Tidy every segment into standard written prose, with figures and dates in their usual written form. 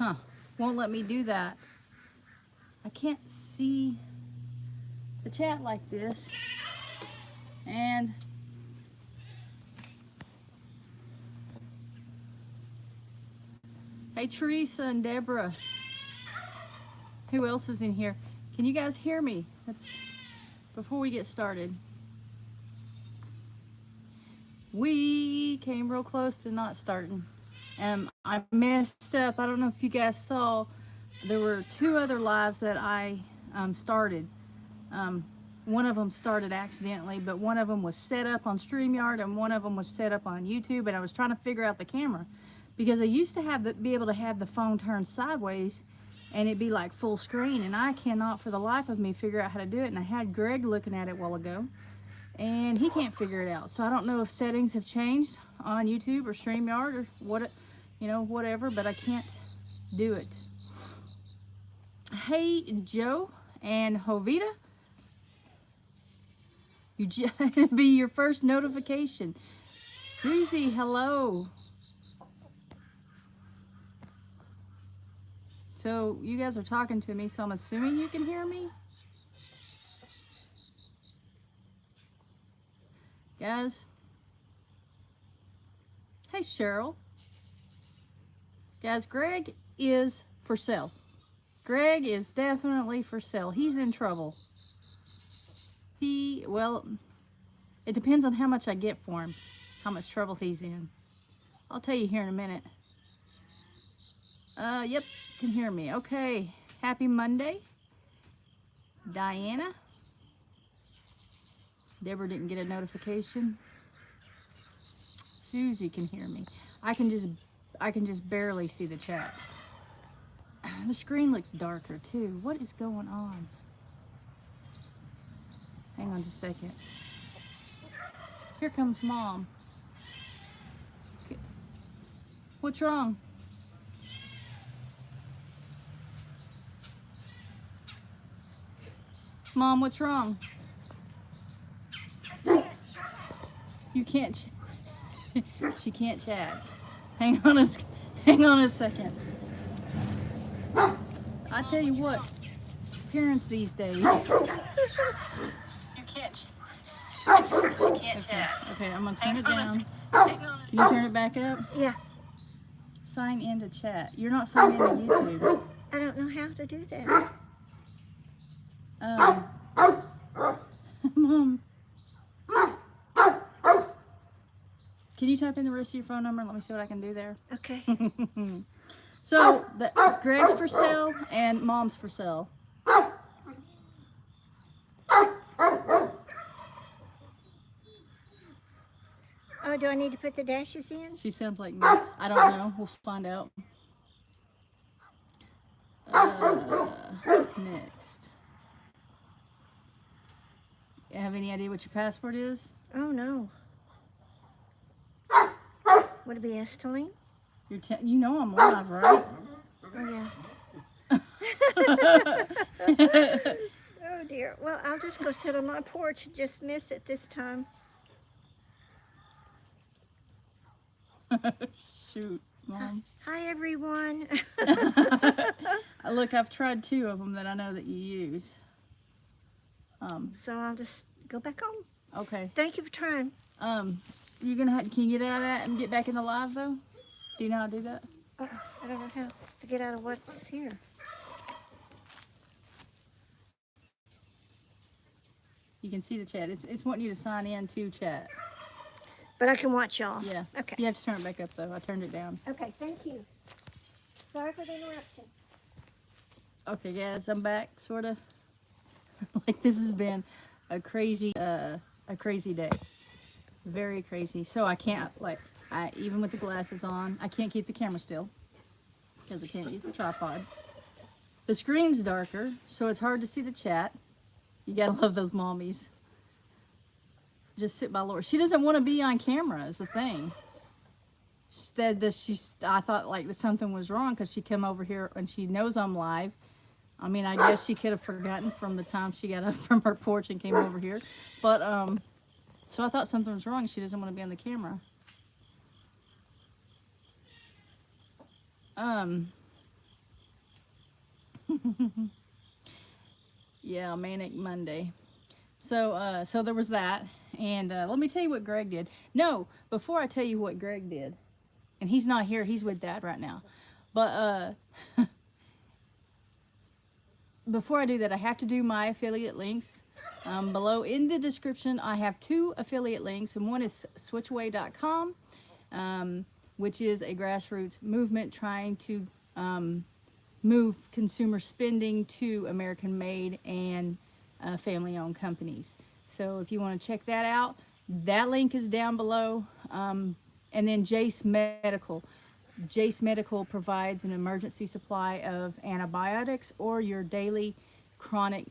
Huh. Won't let me do that. I can't see the chat like this. And hey, Teresa and Deborah. Who else is in here? Can you guys hear me? That's before we get started. We came real close to not starting. I messed up. I don't know if you guys saw. There were 2 other lives that I started. One of them started accidentally, but one of them was set up on StreamYard and one of them was set up on YouTube, and I was trying to figure out the camera because I used to be able to have the phone turned sideways and it'd be like full screen, and I cannot for the life of me figure out how to do it. And I had Greg looking at it a while ago and he can't figure it out. So I don't know if settings have changed on YouTube or StreamYard or what, whatever, but I can't do it. Hey, Joe and Jovita. You just be your first notification. Susie, hello. So you guys are talking to me, so I'm assuming you can hear me. Guys. Hey, Cheryl. Guys, Greg is for sale. Greg is definitely for sale. He's in trouble. Well, it depends on how much I get for him, how much trouble he's in. I'll tell you here in a minute. Yep, can hear me. Okay, happy Monday. Diana. Deborah didn't get a notification. Susie can hear me. I can just barely see the chat. The screen looks darker too. What is going on? Hang on just a second. Here comes Mom. What's wrong? Mom, what's wrong? You can't. She can't chat. Hang on a second. I tell you what, parents these days. You can't. She can't chat. Okay, I'm gonna turn it down. Can you turn it back up? Yeah. Sign into chat. You're not signed into YouTube. I don't know how to do that. Mom. Can you type in the rest of your phone number and let me see what I can do there? Okay. So, Greg's for sale and Mom's for sale. Oh, do I need to put the dashes in? She sounds like me. I don't know. We'll find out. Next. You have any idea what your password is? Oh, no. Would it be Esteline? You know I'm live, right? Oh, yeah. Oh, dear. Well, I'll just go sit on my porch and just miss it this time. Shoot, Mom. Hi, everyone. Look, I've tried 2 of them that I know that you use. So I'll just go back home. Okay. Thank you for trying. Can you get out of that and get back in the live though? Do you know how to do that? Oh, I don't know how to get out of what's here. You can see the chat. It's wanting you to sign in to chat. But I can watch y'all. Yeah. Okay. You have to turn it back up though. I turned it down. Okay, thank you. Sorry for the interruption. Okay, guys, I'm back. Sort of. Like this has been a crazy day. Very crazy. So I can't even with the glasses on, I can't keep the camera still because I can't use the tripod. The screen's darker, so it's hard to see the chat. You gotta love those mommies. Just sit by Lorie. She doesn't want to be on camera is the thing. I thought like something was wrong because she came over here and she knows I'm live. I mean, I guess she could have forgotten from the time she got up from her porch and came over here. But, so I thought something was wrong. She doesn't want to be on the camera. Yeah, Manic Monday. So there was that, and let me tell you what Greg did. No, before I tell you what Greg did, and he's not here, he's with Dad right now. But before I do that, I have to do my affiliate links. Below in the description, I have two affiliate links, and one is switchaway.com, which is a grassroots movement trying to move consumer spending to American-made and family-owned companies. So if you want to check that out, that link is down below. And then Jace Medical. Jace Medical provides an emergency supply of antibiotics or your daily chronic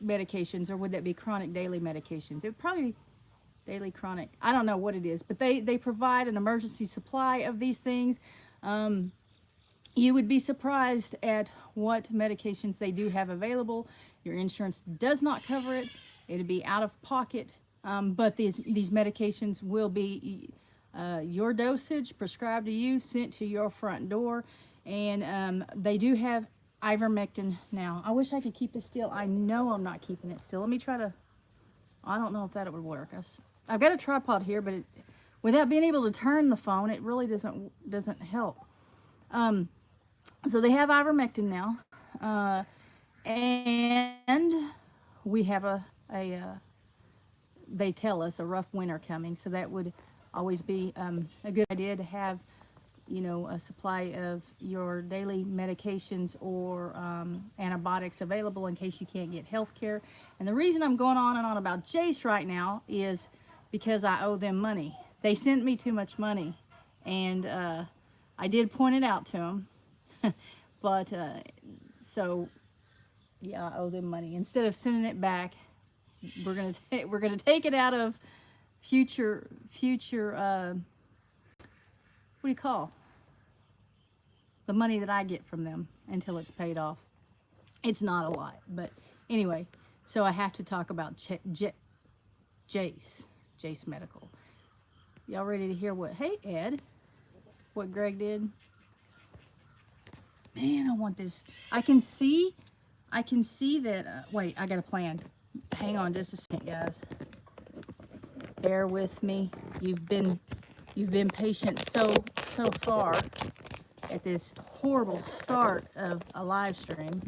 medications, or would that be chronic daily medications? It would probably be daily chronic. I don't know what it is, but they provide an emergency supply of these things. You would be surprised at what medications they do have available. Your insurance does not cover it. It'd be out of pocket, but these medications will be your dosage prescribed to you, sent to your front door, and they do have ivermectin now. I wish I could keep this still. I know I'm not keeping it still. Let me try to. I don't know if that would work. I've got a tripod here, but without being able to turn the phone, it really doesn't help. So they have ivermectin now, and we have they tell us a rough winter coming, so that would always be a good idea to have, a supply of your daily medications or antibiotics available in case you can't get health care. And the reason I'm going on and on about Jace right now is because I owe them money. They sent me too much money, and I did point it out to them. But so yeah, I owe them money. Instead of sending it back, we're gonna take it out of future what do you call the money that I get from them until it's paid off. It's not a lot, but anyway, so I have to talk about Jace Medical. Y'all ready to hear hey Ed, what Greg did? Man, I want this. I can see that, wait, I got a plan. Hang on just a second, guys. Bear with me. You've been patient so far at this horrible start of a live stream.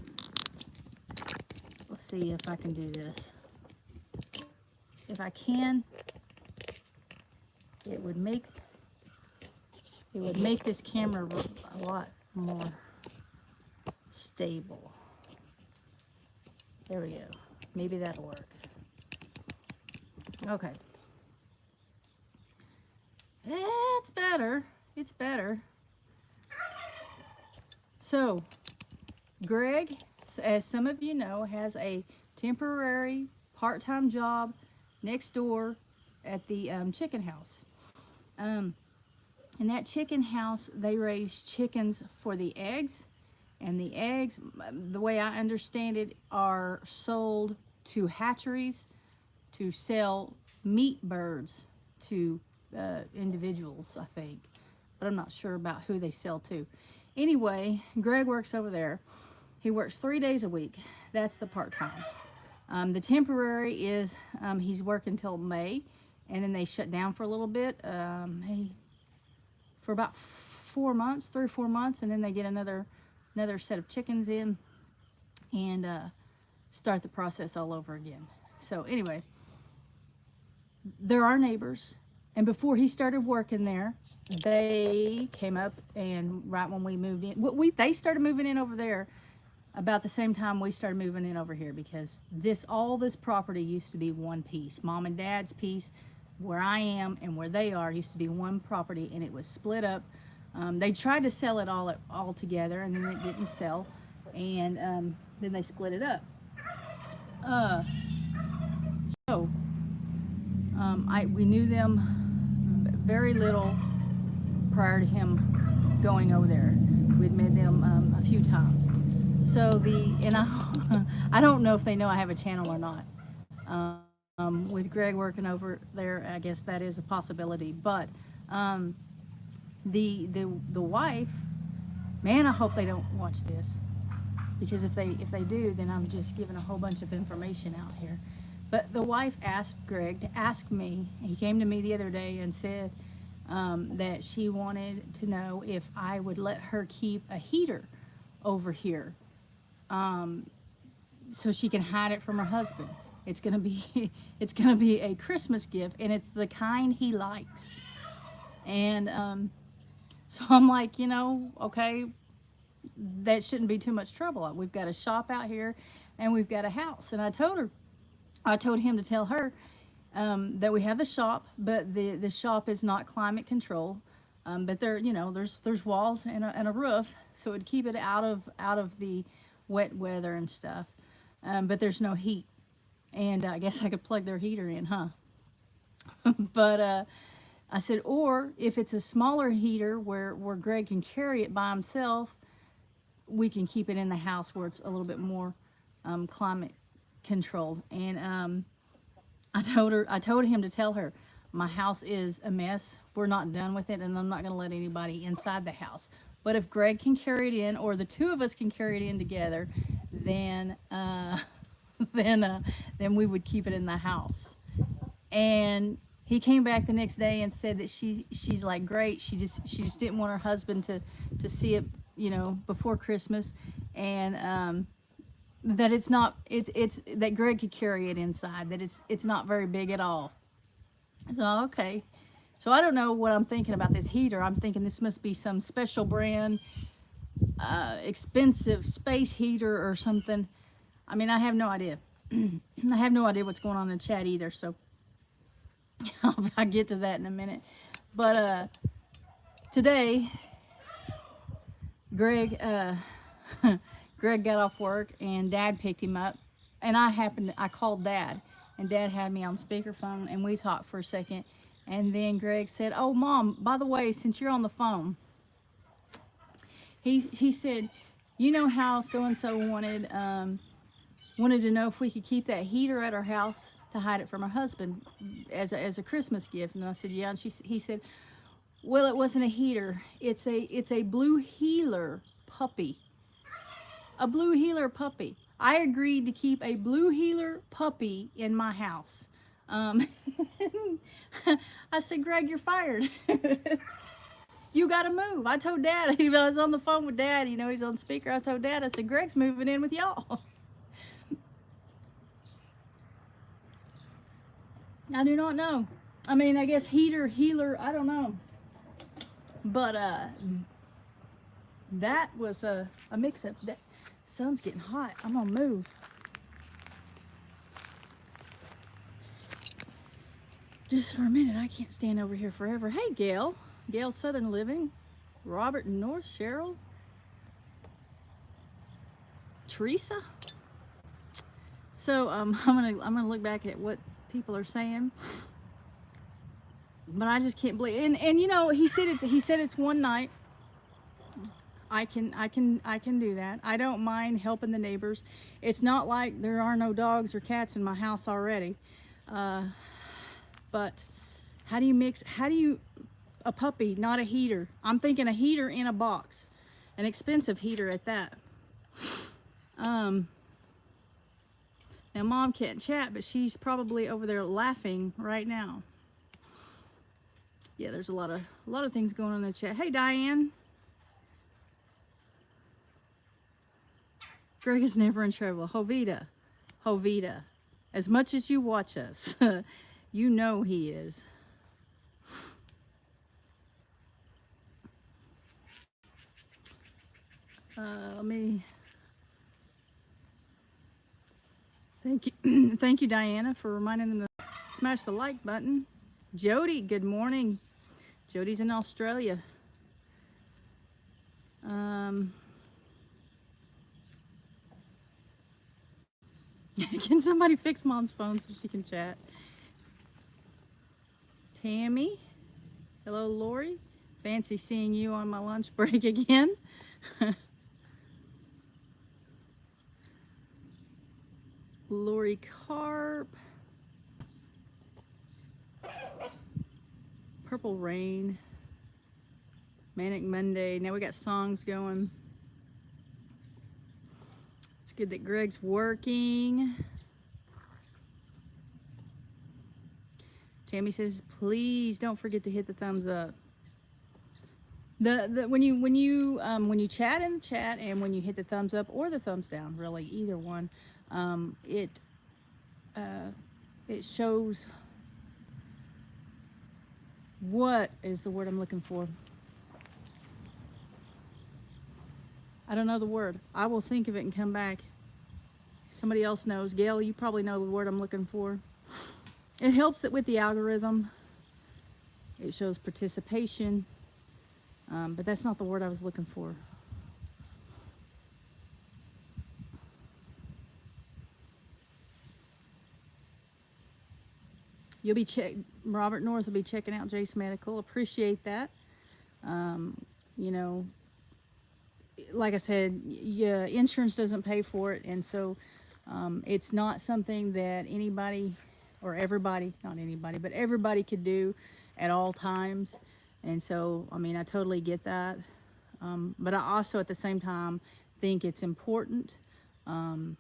Let's see if I can do this. If I can, it would make this camera a lot more stable. There we go. Maybe that'll work. Okay. It's better. It's better. So, Greg, as some of you know, has a temporary part-time job next door at the chicken house. In that chicken house, they raise chickens for the eggs. And the eggs, the way I understand it, are sold to hatcheries to sell meat birds to individuals, I think. But I'm not sure about who they sell to. Anyway, Greg works over there. He works 3 days a week. That's the part-time. The temporary is he's working till May, and then they shut down for a little bit. For about 4 months, 3 or 4 months, and then they get another set of chickens in and start the process all over again. So anyway, they're our neighbors, and before he started working there, they came up, and right when we moved in, they started moving in over there about the same time we started moving in over here, because all this property used to be one piece. Mom and Dad's piece, where I am and where they are, used to be one property, and it was split up. They tried to sell it all together, and then it didn't sell, and then they split it up. We knew them very little prior to him going over there. We'd met them a few times. So I don't know if they know I have a channel or not. With Greg working over there, I guess that is a possibility. But the wife, man, I hope they don't watch this. because if they do, then I'm just giving a whole bunch of information out here. But the wife asked Greg to ask me. He came to me the other day and said that she wanted to know if I would let her keep a heater over here, so she can hide it from her husband. It's gonna be it's gonna be a Christmas gift, and it's the kind he likes. And so I'm like, okay, that shouldn't be too much trouble. We've got a shop out here, and we've got a house. And I told him to tell her that we have the shop, but the shop is not climate controlled. But there's walls and a roof, so it'd keep it out of the wet weather and stuff. But there's no heat, and I guess I could plug their heater in, huh? But I said, or if it's a smaller heater where Greg can carry it by himself, we can keep it in the house where it's a little bit more climate controlled. And I told him to tell her, my house is a mess. We're not done with it, and I'm not going to let anybody inside the house. But if Greg can carry it in, or the two of us can carry it in together, then then we would keep it in the house. And he came back the next day and said that she's like, great. She just didn't want her husband to see it, before Christmas, and that it's that Greg could carry it inside. That it's not very big at all. So okay. So I don't know what I'm thinking about this heater. I'm thinking this must be some special brand, expensive space heater or something. I mean, I have no idea. I have no idea what's going on in the chat either. So I'll get to that in a minute. But today, Greg Greg got off work and Dad picked him up, and I called Dad, and Dad had me on speakerphone, and we talked for a second, and then Greg said, "Oh, Mom, by the way, since you're on the phone," he said, "You know how so and so wanted to know if we could keep that heater at our house to hide it from her husband as a Christmas gift." And I said, "Yeah." And he said, "Well, it wasn't a heater. It's a blue heeler puppy. A blue heeler puppy. I agreed to keep a blue heeler puppy in my house." I said, "Greg, you're fired. You got to move." I told Dad. I was on the phone with Dad. He's on speaker. I told Dad. I said, "Greg's moving in with y'all." I do not know. I mean, I guess healer, I don't know. But that was a mix-up. The sun's getting hot. I'm gonna move. Just for a minute. I can't stand over here forever. Hey, Gail. Gail Southern Living. Robert North. Cheryl. Teresa. So I'm gonna look back at what people are saying. But I just can't believe. And he said it's one night. I can do that. I don't mind helping the neighbors. It's not like there are no dogs or cats in my house already. But how do you a puppy, not a heater? I'm thinking a heater in a box, an expensive heater at that. Now Mom can't chat, but she's probably over there laughing right now. Yeah, there's a lot of things going on in the chat. Hey, Diane. Greg is never in trouble. Hovita. As much as you watch us, you know he is. Let me. Thank you, thank you, Diana, for reminding them to smash the like button. Jody, good morning. Jody's in Australia. Can somebody fix Mom's phone so she can chat? Tammy. Hello, Lorie. Fancy seeing you on my lunch break again. Lorie Carp. Purple Rain. Manic Monday. Now we got songs going. good that Greg's working. Tammy says, please don't forget to hit the thumbs up. When you chat in the chat and when you hit the thumbs up or the thumbs down, really either one, it shows, what is the word I'm looking for? I don't know the word. I will think of it and come back. If somebody else knows. Gail, you probably know the word I'm looking for. It helps it with the algorithm. It shows participation. But that's not the word I was looking for. You'll be Robert North will be checking out Jace Medical. Appreciate that. You know, like I said, yeah, insurance doesn't pay for it, and so it's not something that anybody or everybody, not anybody, but everybody could do at all times. And so, I mean, I totally get that. But I also, at the same time, think it's important, or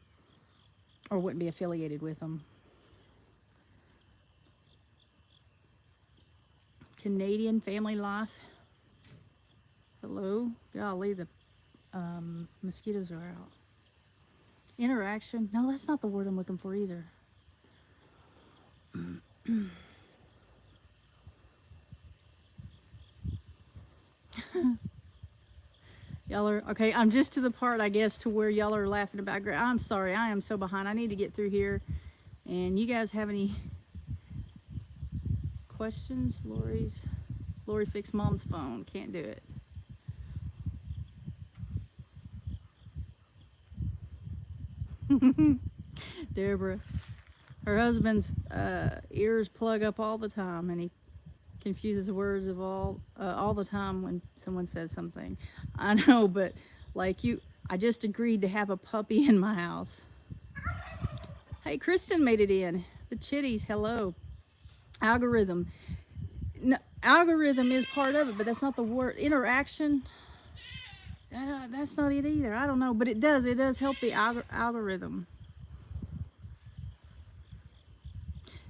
wouldn't be affiliated with them. Canadian Family Life. Hello. Golly, the mosquitoes are out. Interaction. No, that's not the word I'm looking for either. Y'all are, okay, I'm just to the part, I guess, to where y'all are laughing about. I'm sorry, I am so behind. I need to get through here. And you guys have any questions? Lorie fixed mom's phone. Can't do it. Deborah. Her husband's ears plug up all the time, and he confuses words of all the time when someone says something. I know, but like I just agreed to have a puppy in my house. Hey, Kristen made it in. The Chitties, hello. Algorithm. No, algorithm is part of it, but that's not the word. Interaction. That's not it either. I don't know, but it does. It does help the algorithm.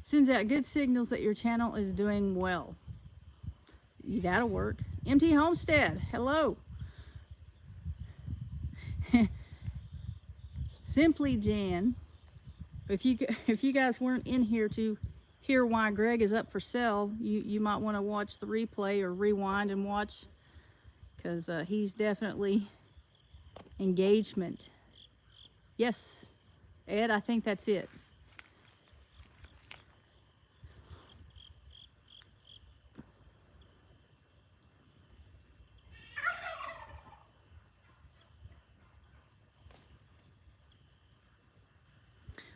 Sends out good signals that your channel is doing well. That'll work. MT Homestead, hello. Simply Jan. If you guys weren't in here to hear why Greg is up for sale, you might want to watch the replay or rewind and watch, because he's definitely engagement. Yes, Ed, I think that's it.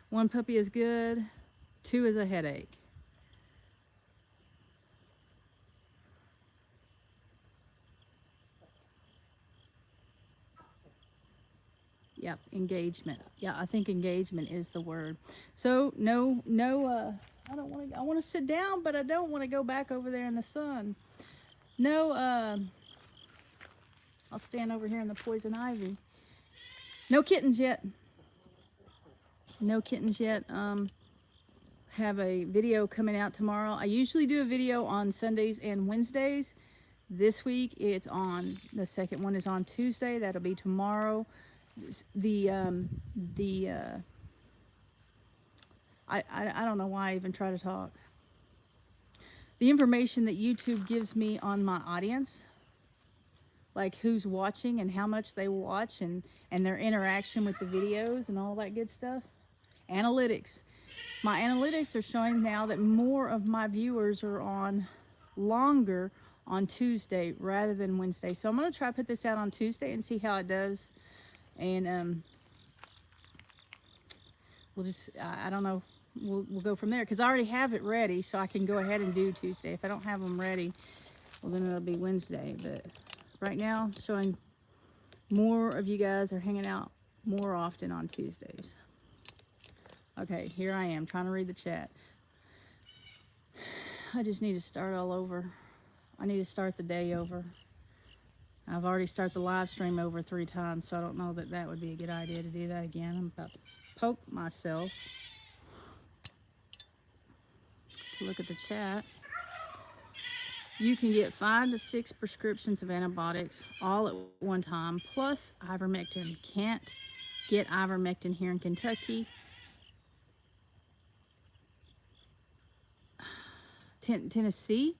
One puppy is good, 2 is a headache. Yep, engagement. Yeah, I think engagement is the word. So no, I don't want to. I want to sit down, but I don't want to go back over there in the sun. No, I'll stand over here in the poison ivy. No kittens yet. No kittens yet. Have a video coming out tomorrow. I usually do a video on Sundays and Wednesdays. This week it's on, the second one is on Tuesday. That'll be tomorrow. I don't know why I even try to talk. The information that YouTube gives me on my audience, like who's watching and how much they watch and their interaction with the videos and all that good stuff. Analytics. My analytics are showing now that more of my viewers are on longer on Tuesday rather than Wednesday. So I'm going to try to put this out on Tuesday and see how it does. And we'll just, I don't know, we'll go from there, because I already have it ready, so I can go ahead and do Tuesday. If I don't have them ready, well, then it'll be Wednesday. But right now, showing more of you guys are hanging out more often on Tuesdays. Okay, here I am trying to read the chat. I just need to start all over. I need to start the day over. I've already started the live stream over 3 times, so I don't know that that would be a good idea to do that again. I'm about to poke myself to look at the chat. You can get 5 to 6 prescriptions of antibiotics all at one time, plus ivermectin. Can't get ivermectin here in Kentucky. Tennessee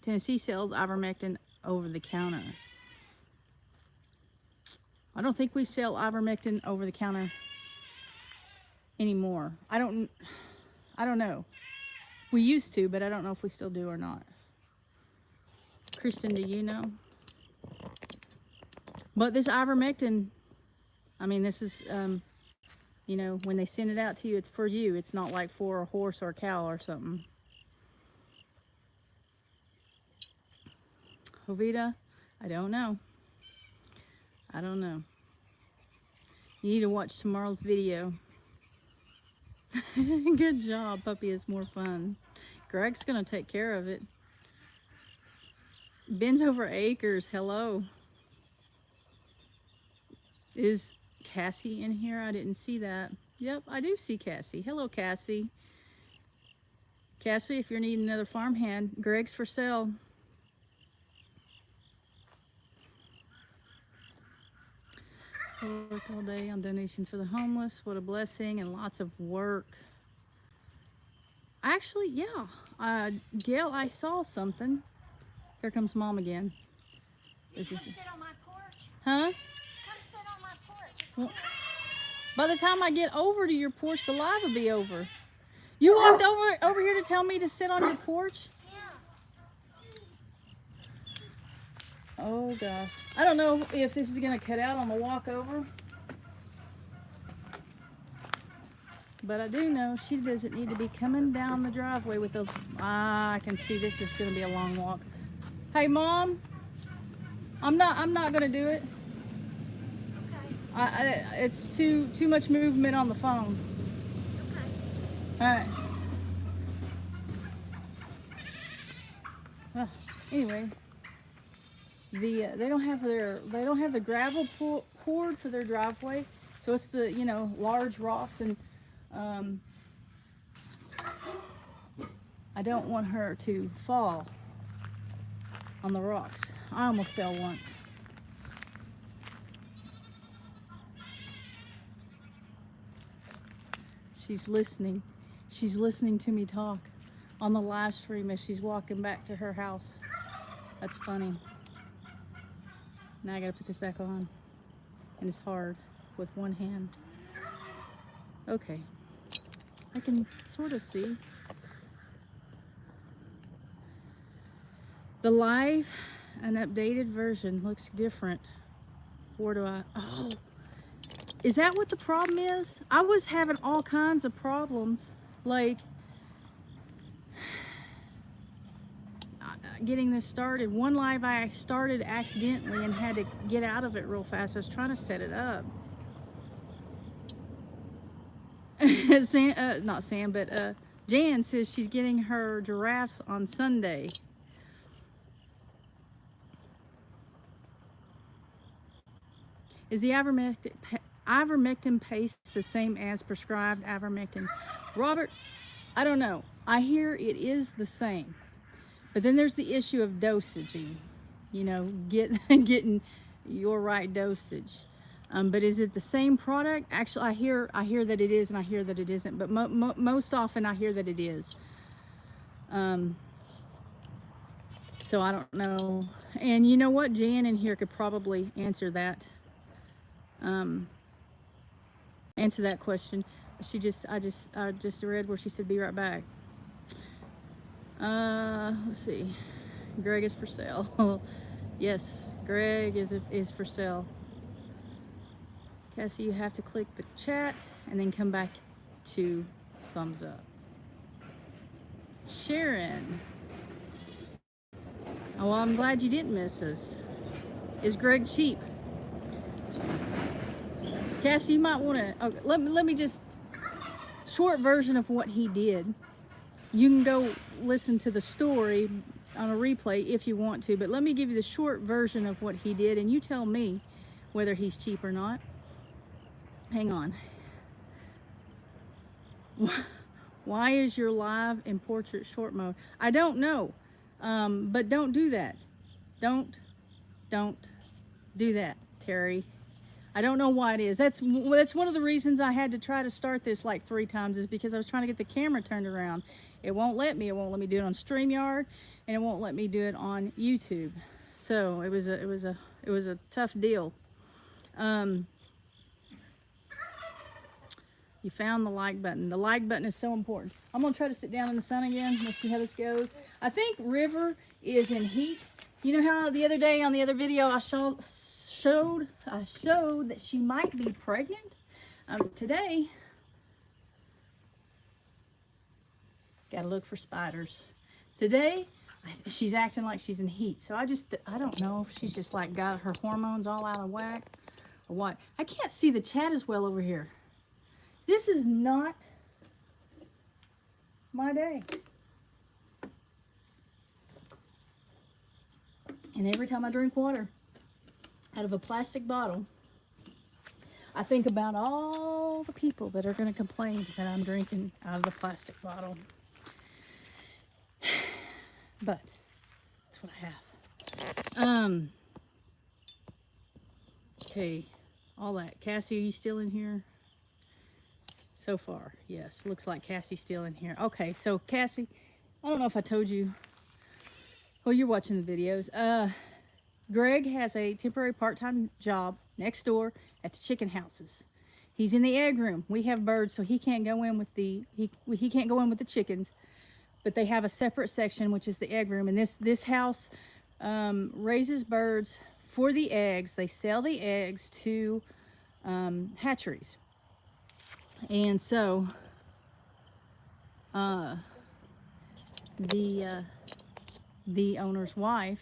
sells ivermectin over the counter. I don't think we sell ivermectin over the counter anymore. I don't know. We used to, but I don't know if we still do or not. Kristen, do you know? But this ivermectin, I mean, this is, you know, when they send it out to you, it's for you. It's not like for a horse or a cow or something. Jovita, I don't know. I don't know. You need to watch tomorrow's video. Good job. Puppy is more fun. Greg's going to take care of it. Ben's over acres. Hello. Is Cassie in here? I didn't see that. Yep, I do see Cassie. Hello, Cassie. Cassie, if you're needing another farmhand, Greg's for sale. Worked all day on donations for the homeless. What a blessing, and lots of work. Actually, yeah. Gail, I saw something. Here comes Mom again. Come sit on my porch. Huh? Come sit on my porch. Well, by the time I get over to your porch, the live will be over. You walked over here to tell me to sit on your porch? Oh gosh. I don't know if this is gonna cut out on the walk over. But I do know she doesn't need to be coming down the driveway with those. I can see this is gonna be a long walk. Hey Mom, I'm not gonna do it. Okay. It's too much movement on the phone. Okay. All right. Anyway, they don't have the gravel poured for their driveway, so it's the large rocks, and I don't want her to fall on the rocks. I almost fell once. She's listening. She's listening to me talk on the live stream as she's walking back to her house. That's funny. Now I gotta put this back on. And it's hard with one hand. Okay. I can sort of see. The live, an updated version, looks different. Where do I... Oh! Is that what the problem is? I was having all kinds of problems. Like... getting this started. One live I started accidentally and had to get out of it real fast. I was trying to set it up. Not Sam, but Jan says she's getting her giraffes on Sunday. Is the ivermectin paste the same as prescribed ivermectin? Robert, I don't know. I hear it is the same. But then there's the issue of dosaging, getting your right dosage. But is it the same product? Actually, I hear that it is, and I hear that it isn't. But most often, I hear that it is. So I don't know. And you know what? Jan in here could probably answer that. Answer that question. I just read where she said, "Be right back." Let's see. Greg is for sale. Yes, Greg is for sale. Cassie, you have to click the chat and then come back to thumbs up. Sharon. Oh, well, I'm glad you didn't miss us. Is Greg cheap? Cassie, you might want to... Okay, let me just... Short version of what he did. You can go listen to the story, on a replay if you want to, but let me give you the short version of what he did, and you tell me whether he's cheap or not. Hang on. Why is your live in portrait short mode? I don't know, but don't do that. Don't do that, Terry. I don't know why it is. That's one of the reasons I had to try to start this like 3 times, is because I was trying to get the camera turned around. It won't let me. It won't let me do it on StreamYard, and it won't let me do it on YouTube. So it was a tough deal. You found the like button. The like button is so important. I'm gonna try to sit down in the sun again. Let's see how this goes. I think River is in heat. You know how the other day on the other video I showed that she might be pregnant? Today, gotta look for spiders. Today, she's acting like she's in heat. So I don't know if she's just like got her hormones all out of whack or what. I can't see the chat as well over here. This is not my day. And every time I drink water out of a plastic bottle, I think about all the people that are going to complain that I'm drinking out of the plastic bottle. But that's what I have. Okay, all that. Cassie, are you still in here? So far, yes. Looks like Cassie's still in here. Okay, so Cassie, I don't know if I told you. Well, you're watching the videos. Greg has a temporary part-time job next door at the chicken houses. He's in the egg room. We have birds, so he can't go in with he can't go in with the chickens. But they have a separate section, which is the egg room. And this house raises birds for the eggs. They sell the eggs to hatcheries. And so the owner's wife.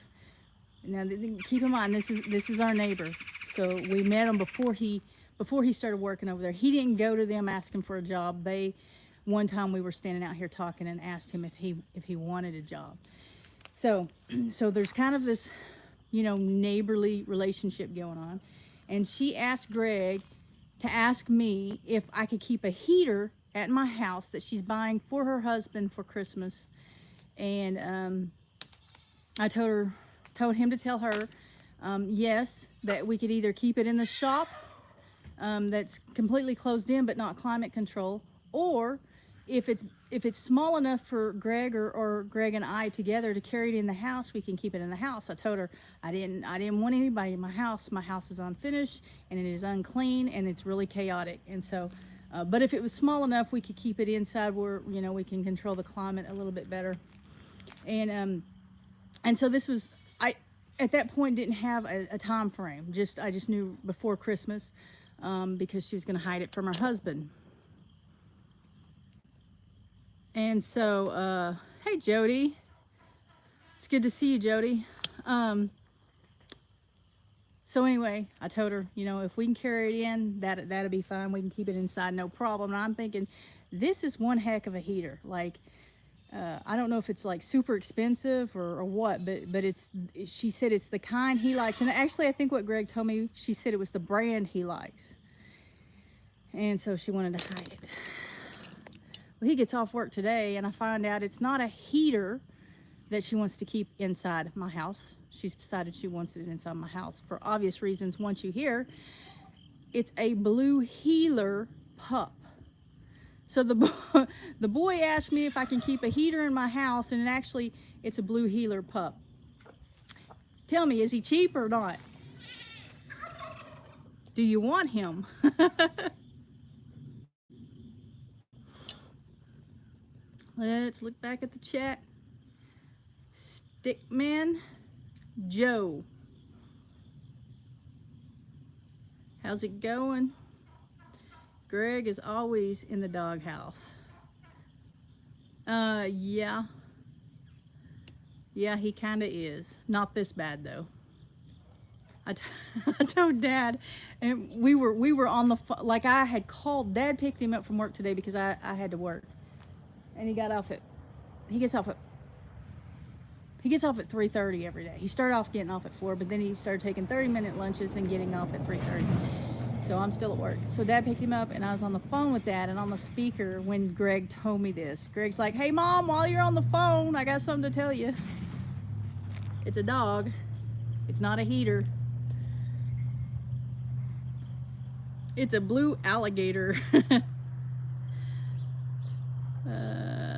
Now keep in mind, this is our neighbor. So we met him before he started working over there. He didn't go to them asking for a job. One time we were standing out here talking and asked him if he wanted a job. So there's kind of this, neighborly relationship going on. And she asked Greg to ask me if I could keep a heater at my house that she's buying for her husband for Christmas. And I told him to tell her, yes, that we could either keep it in the shop that's completely closed in but not climate control, or if it's small enough for Greg or Greg and I together to carry it in the house, we can keep it in the house. I told her I didn't want anybody in my house. My house is unfinished and it is unclean and it's really chaotic. And so, but if it was small enough, we could keep it inside where we can control the climate a little bit better. And so this was, I at that point didn't have a time frame. I just knew before Christmas, because she was going to hide it from her husband. And so, hey Jody, it's good to see you, Jody. So anyway, I told her, if we can carry it in, that'll be fine. We can keep it inside, no problem. And I'm thinking, this is one heck of a heater. Like, I don't know if it's like super expensive or what, but she said it's the kind he likes. And actually, I think what Greg told me, she said it was the brand he likes. And so she wanted to hide it. Well, he gets off work today, and I find out it's not a heater that she wants to keep inside my house. She's decided she wants it inside my house for obvious reasons. Once you hear, it's a blue heeler pup. So the boy asked me if I can keep a heater in my house, and it's a blue heeler pup. Tell me, is he cheap or not? Do you want him? Let's look back at the chat. Stickman Joe. How's it going? Greg is always in the doghouse. Yeah. Yeah, he kind of is. Not this bad though. I told Dad, and we were on the phone, like I had called. Dad picked him up from work today because I had to work, and he gets off at He gets off at 3:30 every day. He started off getting off at 4, but then he started taking 30-minute lunches and getting off at 3:30. So I'm still at work. So Dad picked him up, and I was on the phone with Dad, and on the speaker when Greg told me this. Greg's like, "Hey, Mom, while you're on the phone, I got something to tell you. It's a dog. It's not a heater. It's a blue alligator."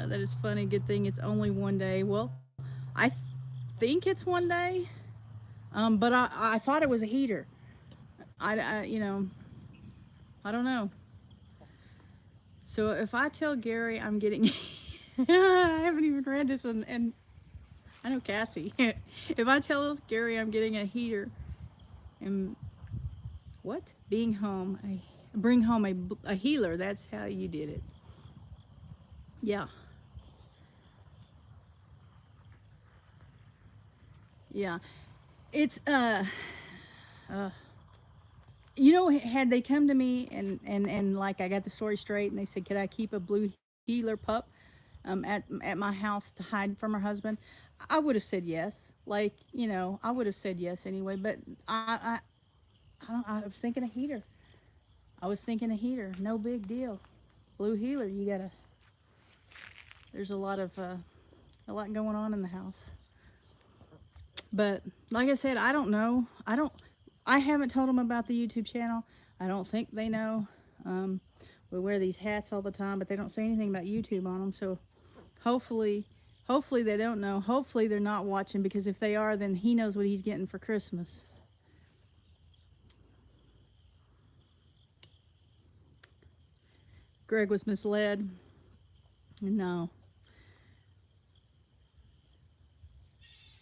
That is funny. Good thing it's only one day. Well, I think it's one day, but I thought it was a heater. You know, I don't know. So if I tell Gary I'm getting, I haven't even read this, and I know Cassie. If I tell Gary I'm getting a heater, and what? Bring home a healer. That's how you did it. Yeah. Yeah. It's you know, had they come to me and like I got the story straight, and they said, "Could I keep a blue heeler pup at my house to hide from her husband?" I would have said yes. Like, you know, I would have said yes anyway. But I was thinking a heater. I was thinking a heater. No big deal. Blue heeler. You gotta. There's a lot going on in the house. But like I said, I don't know. I haven't told them about the YouTube channel. I don't think they know. We wear these hats all the time, but they don't say anything about YouTube on them. So hopefully they don't know. Hopefully they're not watching, because if they are, then he knows what he's getting for Christmas. Greg was misled. No.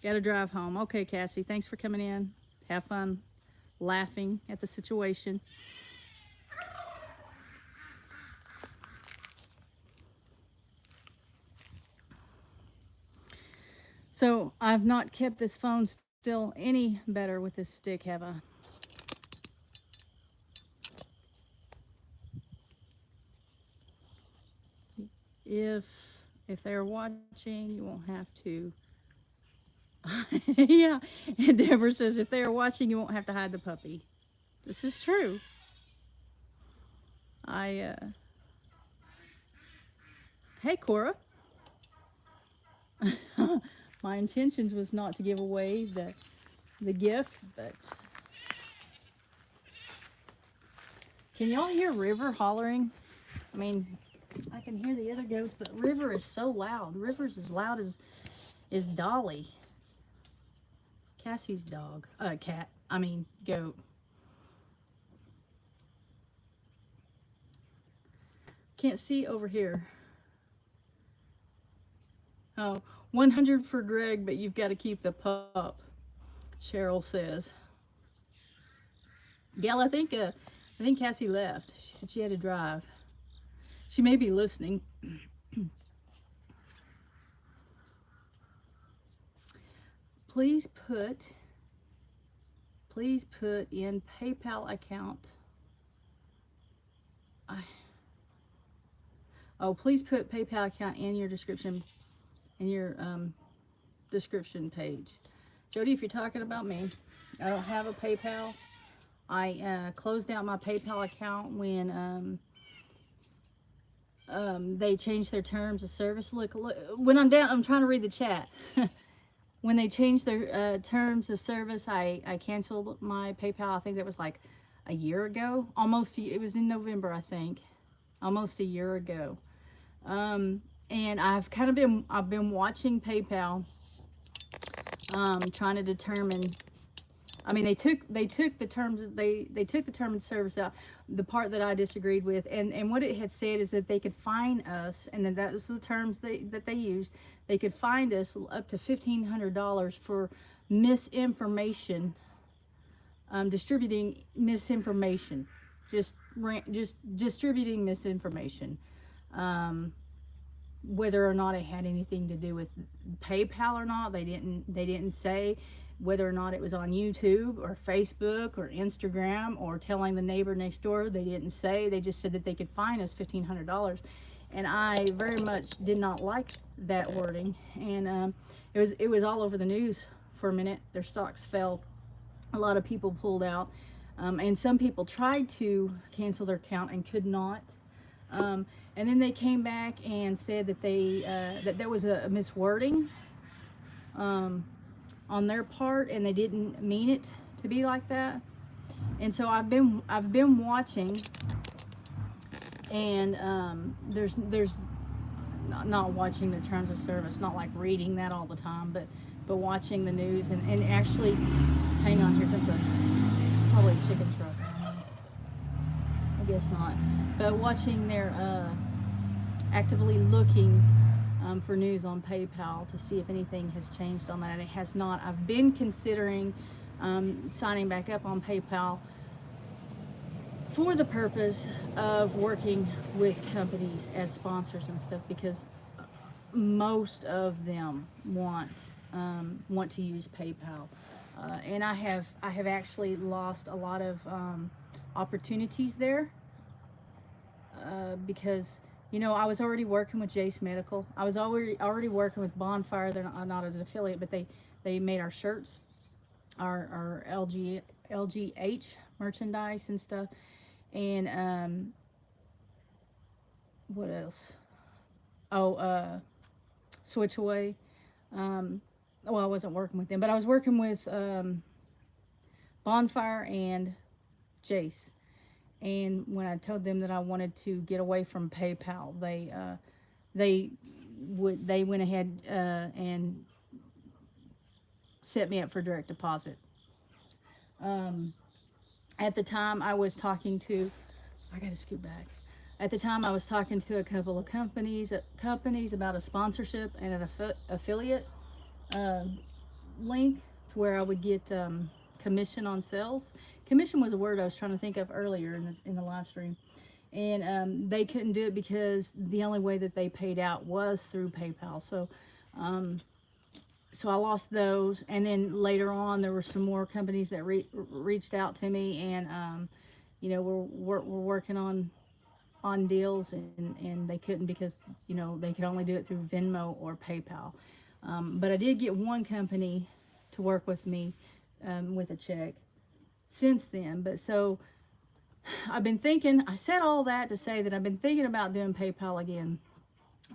Gotta drive home. Okay, Cassie, thanks for coming in. Have fun laughing at the situation. So I've not kept this phone still any better with this stick, have I? If they're watching, you won't have to. Yeah, and Deborah says if they are watching, you won't have to hide the puppy. This is true. Hey, Cora. My intentions was not to give away the gift, but can y'all hear River hollering? I mean, I can hear the other goats, but River is so loud. River's as loud as Dolly, Cassie's dog. Goat. Can't see over here. Oh, 100 for Greg, but you've got to keep the pup, Cheryl says. Gail, I think Cassie left. She said she had to drive. She may be listening. Please put in PayPal account. Please put PayPal account in your description description page. Jody, if you're talking about me, I don't have a PayPal. I closed out my PayPal account when they changed their terms of service. Look, when I'm down, I'm trying to read the chat. When they changed their terms of service, I canceled my PayPal. I think that was like a year ago. It was in November, I think. Almost a year ago. And I've been watching PayPal, trying to determine. I mean, they took the terms of service out, the part that I disagreed with, and what it had said is that they could fine us, and then that was the terms that they used. They could fine us up to $1,500 for misinformation, distributing misinformation, just distributing misinformation. Whether or not it had anything to do with PayPal or not, they didn't say. Whether or not it was on YouTube or Facebook or Instagram or telling the neighbor next door, they didn't say. They just said that they could fine us $1,500, and I very much did not like that wording. And it was all over the news for a minute. Their stocks fell. A lot of people pulled out, and some people tried to cancel their account and could not. Um, and then they came back and said that that there was a miswording um, on their part, and they didn't mean it to be like that. And so I've been watching, and there's not watching the terms of service, not like reading that all the time, but watching the news and actually, hang on, here comes probably a chicken truck. I guess not, but watching their actively looking for news on PayPal to see if anything has changed on that, and it has not. I've been considering signing back up on PayPal for the purpose of working with companies as sponsors and stuff, because most of them want to use PayPal, and I have actually lost a lot of opportunities there, because I was already working with Jace Medical. I was already working with Bonfire. They're not as an affiliate, but they made our shirts, our LGH merchandise and stuff, and what else? Oh, Switch Away. Well, I wasn't working with them, but I was working with Bonfire and Jace. And when I told them that I wanted to get away from PayPal, they went ahead and set me up for direct deposit. At the time, I was talking to, I gotta scoot back. At the time, I was talking to a couple of companies about a sponsorship and an affiliate uh, link to where I would get commission on sales. Commission was a word I was trying to think of earlier in the live stream, and they couldn't do it because the only way that they paid out was through PayPal. So I lost those, and then later on there were some more companies that reached out to me, and we're working on deals, and they couldn't because they could only do it through Venmo or PayPal. But I did get one company to work with me with a check since then. But so I've been thinking, I said all that to say that I've been thinking about doing PayPal again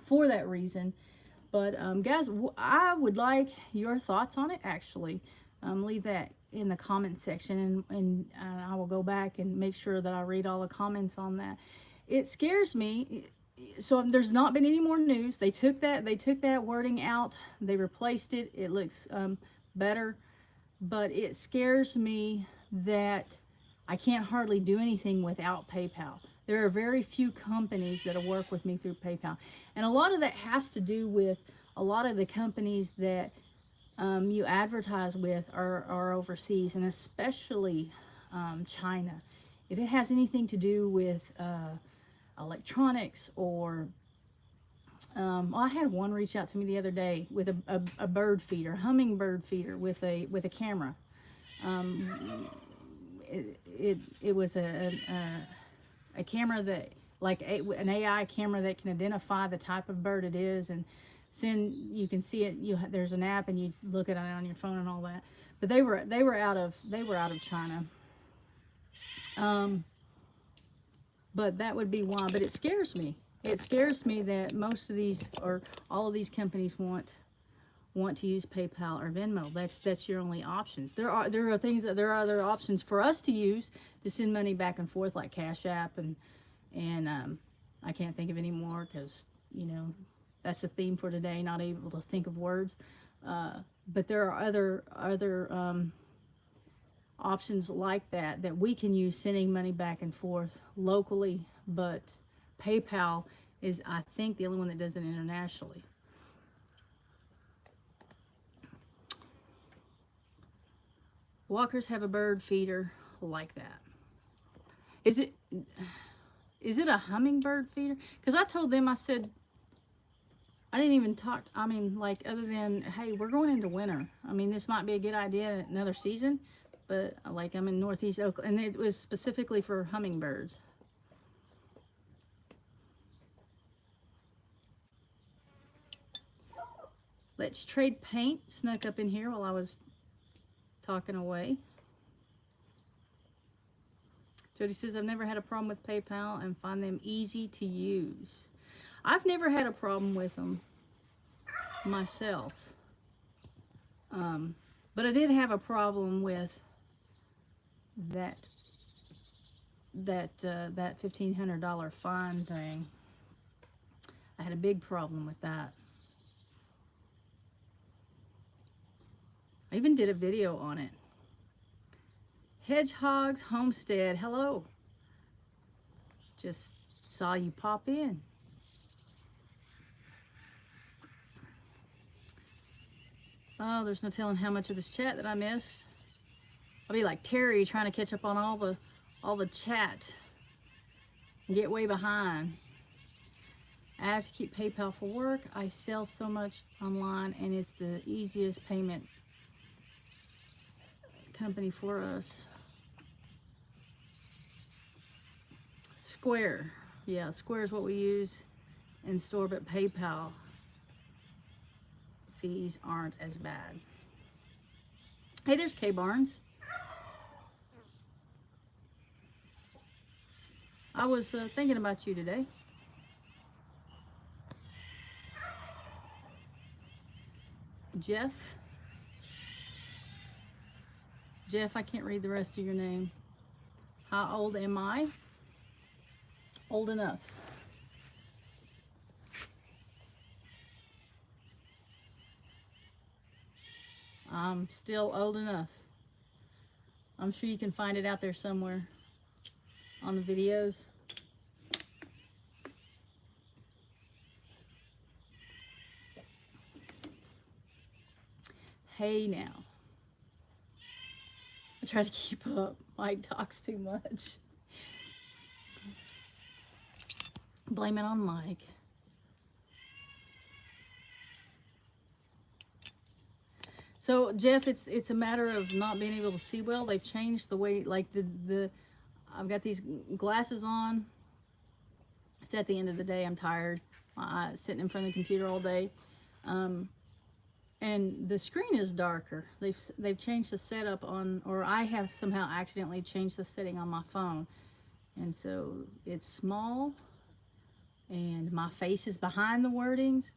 for that reason. But guys, I would like your thoughts on it, actually. Leave that in the comment section, and I will go back and make sure that I read all the comments on that. It scares me. So there's not been any more news. They took that wording out. They replaced it. It looks better, but it scares me that I can't hardly do anything without PayPal. There are very few companies that'll work with me through PayPal, and a lot of that has to do with a lot of the companies that you advertise with are overseas, and especially China. If it has anything to do with electronics, or I had one reach out to me the other day with a bird feeder, hummingbird feeder with a camera. It was a camera that, like an AI camera that can identify the type of bird it is, and you can see it. There's an app, and you look at it on your phone and all that. But they were out of China. But that would be why. But it scares me. It scares me that most of these, or all of these companies want to use PayPal or Venmo. That's your only options. There are other options for us to use to send money back and forth, like Cash App, and I can't think of any more because that's the theme for today. Not able to think of words. But there are other options like that we can use, sending money back and forth locally, but PayPal is, I think, the only one that does it internationally. Walkers have a bird feeder like that. Is it a hummingbird feeder? Because I told them, I said, I didn't even talk, like, other than, hey, we're going into winter. This might be a good idea another season, but like, I'm in Northeast Oakland, and it was specifically for hummingbirds. Let's Trade Paint snuck up in here while I was talking away. Jody says, I've never had a problem with PayPal and find them easy to use. I've never had a problem with them myself. But I did have a problem with that $1,500 fine thing. I had a big problem with that. I even did a video on it. Hedgehogs Homestead, hello. Just saw you pop in. Oh, there's no telling how much of this chat that I missed. I'll be like Terry trying to catch up on all the chat and get way behind. I have to keep PayPal for work. I sell so much online and it's the easiest payment company for us. Square. Yeah, Square is what we use in store, but PayPal fees aren't as bad. Hey, there's K Barnes. I was thinking about you today. Jeff. Jeff, I can't read the rest of your name. How old am I? Old enough. I'm still old enough. I'm sure you can find it out there somewhere on the videos. Hey now. I try to keep up. Mike talks too much. Blame it on Mike. So Jeff, it's a matter of not being able to see well. They've changed the way, like I've got these glasses on. It's at the end of the day. I'm tired. Sitting in front of the computer all day. And the screen is darker. They've changed the setup on, or I have somehow accidentally changed the setting on my phone. And so it's small and my face is behind the wordings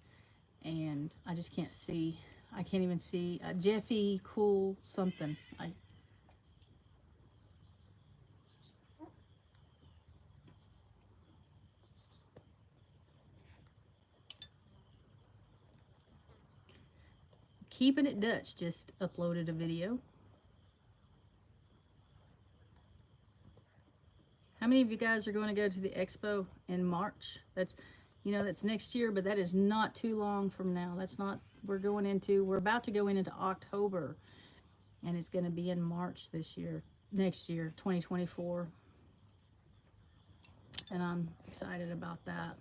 and I just can't see. I can't even see Jeffy, cool, something. Keeping It Dutch just uploaded a video. How many of you guys are going to go to the expo in March? That's next year, but that is not too long from now. That's not, we're about to go into October, and it's going to be in March next year, 2024. And I'm excited about that.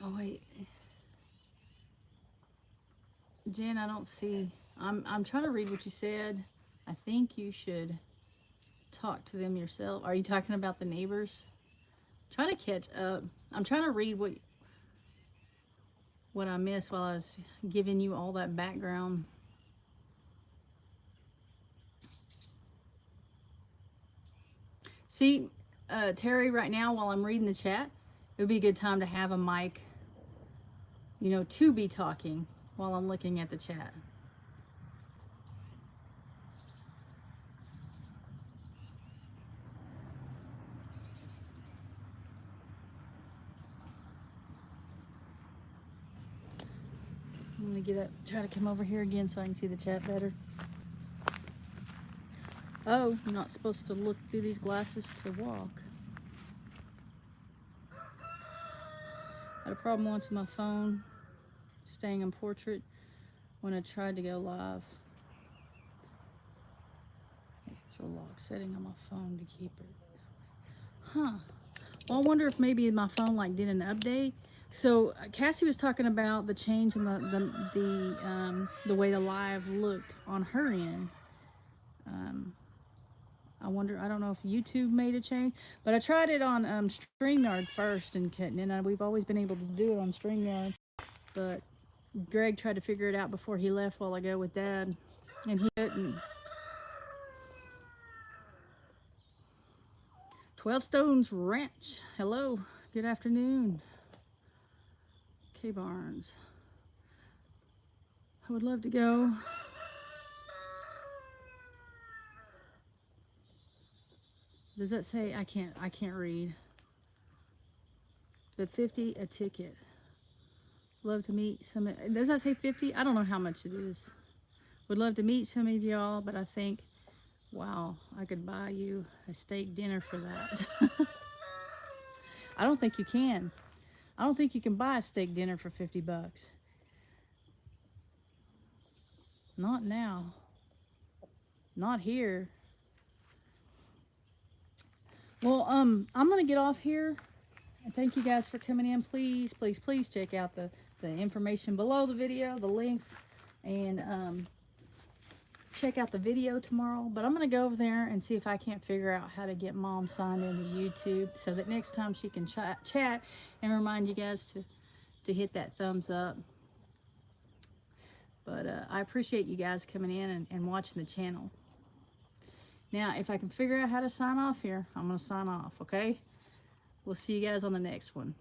Oh wait, Jen, I don't see. I'm trying to read what you said. I think you should talk to them yourself. Are you talking about the neighbors? I'm trying to catch up. I'm trying to read what I missed while I was giving you all that background. See, Terry, right now while I'm reading the chat, it would be a good time to have a mic, to be talking while I'm looking at the chat. I'm going to try to come over here again so I can see the chat better. Oh, I'm not supposed to look through these glasses to walk. I had a problem once with my phone staying in portrait when I tried to go live. There's a lock setting on my phone to keep it. Huh. Well, I wonder if maybe my phone did an update. So Cassie was talking about the change in the way the live looked on her end. Um, I wonder. I don't know if YouTube made a change, but I tried it on StreamYard first, and we've always been able to do it on StreamYard. But Greg tried to figure it out before he left while ago with Dad, and he couldn't. 12 Stones Ranch. Hello. Good afternoon. K Barnes. I would love to go. Does that say? I can't read. But 50 a ticket. Love to meet some. Does that say 50? I don't know how much it is. Would love to meet some of y'all, but I think, wow, I could buy you a steak dinner for that. I don't think you can. I don't think you can buy a steak dinner for 50 bucks. Not now. Not here. Well, I'm gonna get off here. And thank you guys for coming in. Please, please, please check out the information below the video, the links, and check out the video tomorrow. But I'm gonna go over there and see if I can't figure out how to get Mom signed into YouTube, so that next time she can chat and remind you guys to hit that thumbs up. But I appreciate you guys coming in and watching the channel. Now, if I can figure out how to sign off here, I'm gonna sign off. Okay. We'll see you guys on the next one.